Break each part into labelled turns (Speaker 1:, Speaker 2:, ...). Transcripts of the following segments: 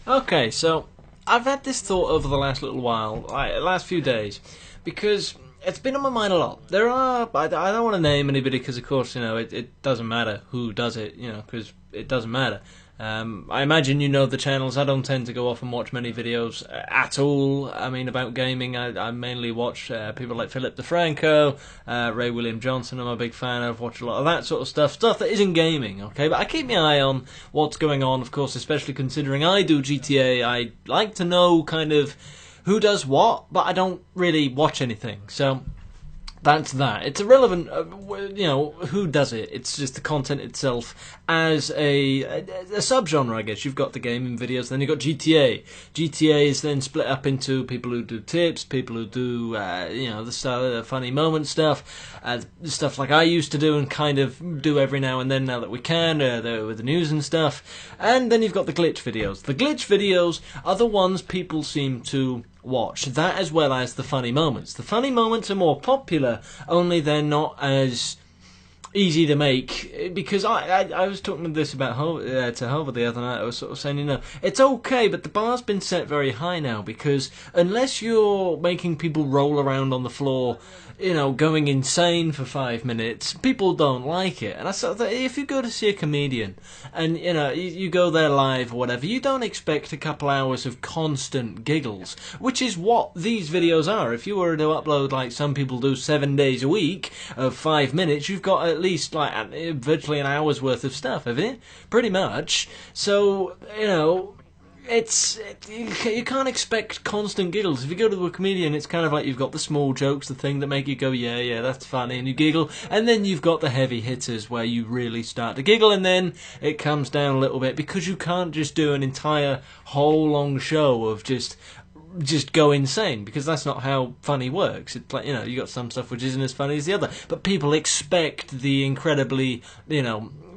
Speaker 1: Okay, so I've had this thought over the last little while, last few days, because it's been on my mind a lot. I don't want to name anybody because, of course, it doesn't matter who does it, because it doesn't matter. I imagine you know the channels. I don't tend to go off and watch many videos at all. I mean, about gaming, I mainly watch people like Philip DeFranco, Ray William Johnson. I'm a big fan of. Watch a lot of that sort of stuff that isn't gaming. Okay, but I keep my eye on what's going on. Of course, especially considering I do GTA. I like to know kind of who does what, but I don't really watch anything. So that's that. It's irrelevant, who does it. It's just the content itself as a subgenre, I guess. You've got the gaming videos, then you've got GTA. GTA is then split up into people who do tips, people who do, the funny moment stuff, stuff like I used to do and kind of do every now and then now that we can, with the news and stuff. And then you've got the glitch videos. The glitch videos are the ones people seem to watch, that as well as the funny moments. The funny moments are more popular, only they're not as easy to make, because I was talking to Hover the other night. I was sort of saying, it's okay, but the bar's been set very high now, because unless you're making people roll around on the floor, going insane for 5 minutes, people don't like it. And I sort of thought, if you go to see a comedian and you go there live or whatever, you don't expect a couple hours of constant giggles, which is what these videos are. If you were to upload like some people do 7 days a week of 5 minutes, you've got at least like virtually an hour's worth of stuff, haven't you? Pretty much. So you can't expect constant giggles. If you go to a comedian, it's kind of like you've got the small jokes, the thing that make you go, yeah, that's funny, and you giggle, and then you've got the heavy hitters where you really start to giggle, and then it comes down a little bit, because you can't just do an entire whole long show of just go insane, because that's not how funny works. It's like, you got some stuff which isn't as funny as the other, but people expect the incredibly,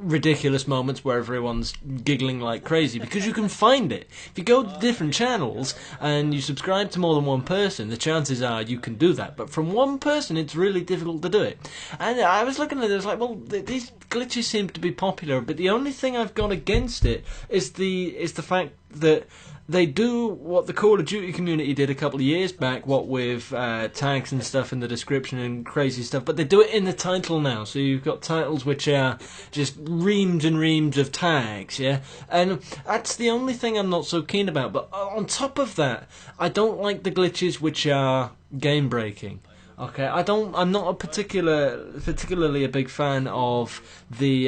Speaker 1: ridiculous moments where everyone's giggling like crazy, because you can find it. If you go to different channels and you subscribe to more than one person, the chances are you can do that, but from one person it's really difficult to do it. And I was looking at it, I was like, well, these glitches seem to be popular, but the only thing I've got against it is the fact that they do what the Call of Duty community did a couple of years back, what with tags and stuff in the description and crazy stuff, but they do it in the title now. So you've got titles which are just reams and reams of tags, yeah? And that's the only thing I'm not so keen about. But on top of that, I don't like the glitches which are game breaking. Okay, I'm not particularly a big fan of the,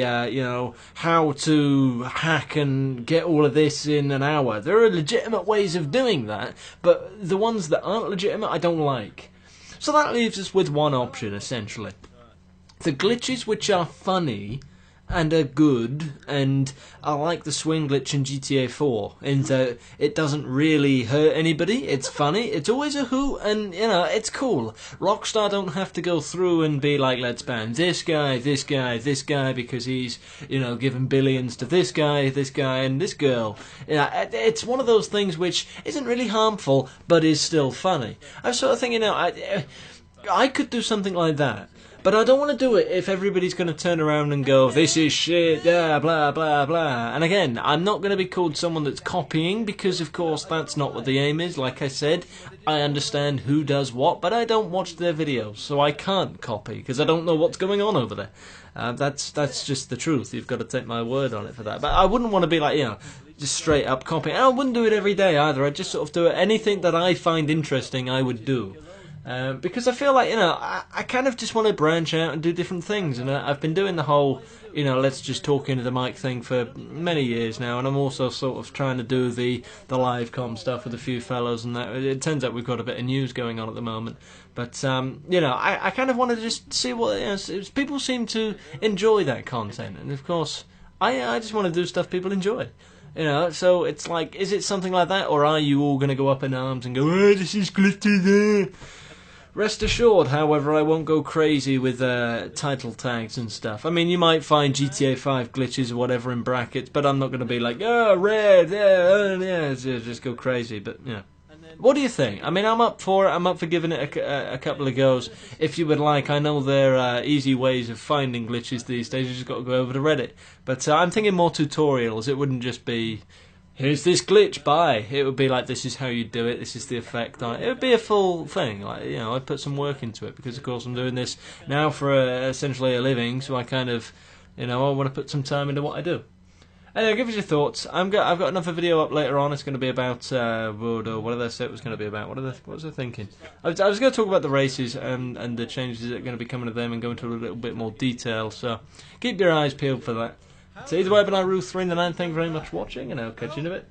Speaker 1: how to hack and get all of this in an hour. There are legitimate ways of doing that, but the ones that aren't legitimate, I don't like. So that leaves us with one option, essentially. The glitches which are funny and are good, and I like the swing glitch in GTA 4, in that it doesn't really hurt anybody, it's funny, it's always a hoot, and, it's cool. Rockstar don't have to go through and be like, let's ban this guy, this guy, this guy, because he's, giving billions to this guy, and this girl. It's one of those things which isn't really harmful, but is still funny. I'm sort of thinking, I could do something like that. But I don't want to do it if everybody's going to turn around and go, this is shit, yeah, blah, blah, blah. And again, I'm not going to be called someone that's copying, because of course that's not what the aim is. Like I said, I understand who does what, but I don't watch their videos, so I can't copy, because I don't know what's going on over there. That's just the truth. You've got to take my word on it for that. But I wouldn't want to be like, just straight up copying. And I wouldn't do it every day either. I'd just sort of do it. Anything that I find interesting, I would do. Because I feel like, I kind of just want to branch out and do different things, and I've been doing the whole, let's just talk into the mic thing for many years now, and I'm also sort of trying to do the live com stuff with a few fellows, and that. It turns out we've got a bit of news going on at the moment, but, I kind of want to just see what, people seem to enjoy that content, and of course, I just want to do stuff people enjoy. So it's like, is it something like that, or are you all going to go up in arms and go, oh, this is glittery? Rest assured, however, I won't go crazy with title tags and stuff. I mean, you might find GTA 5 glitches or whatever in brackets, but I'm not going to be like, oh, red, yeah, just go crazy, but, What do you think? I mean, I'm up for it. I'm up for giving it a couple of goes. If you would like, I know there are easy ways of finding glitches these days. You just got to go over to Reddit. But I'm thinking more tutorials. It wouldn't just be here's this glitch, bye. It would be like, this is how you do it, this is the effect on it. It would be a full thing. Like, you know, I'd put some work into it because, of course, I'm doing this now for essentially a living, so I kind of, you know, I want to put some time into what I do. Anyway, give us your thoughts. I've got another video up later on. It's going to be about what did I say it was going to be about? What was I thinking? I was going to talk about the races and the changes that are going to be coming to them and go into a little bit more detail. So keep your eyes peeled for that. So either way, but I Ruth 3 in the 9. Thank you very much for watching, and I'll catch you in a bit.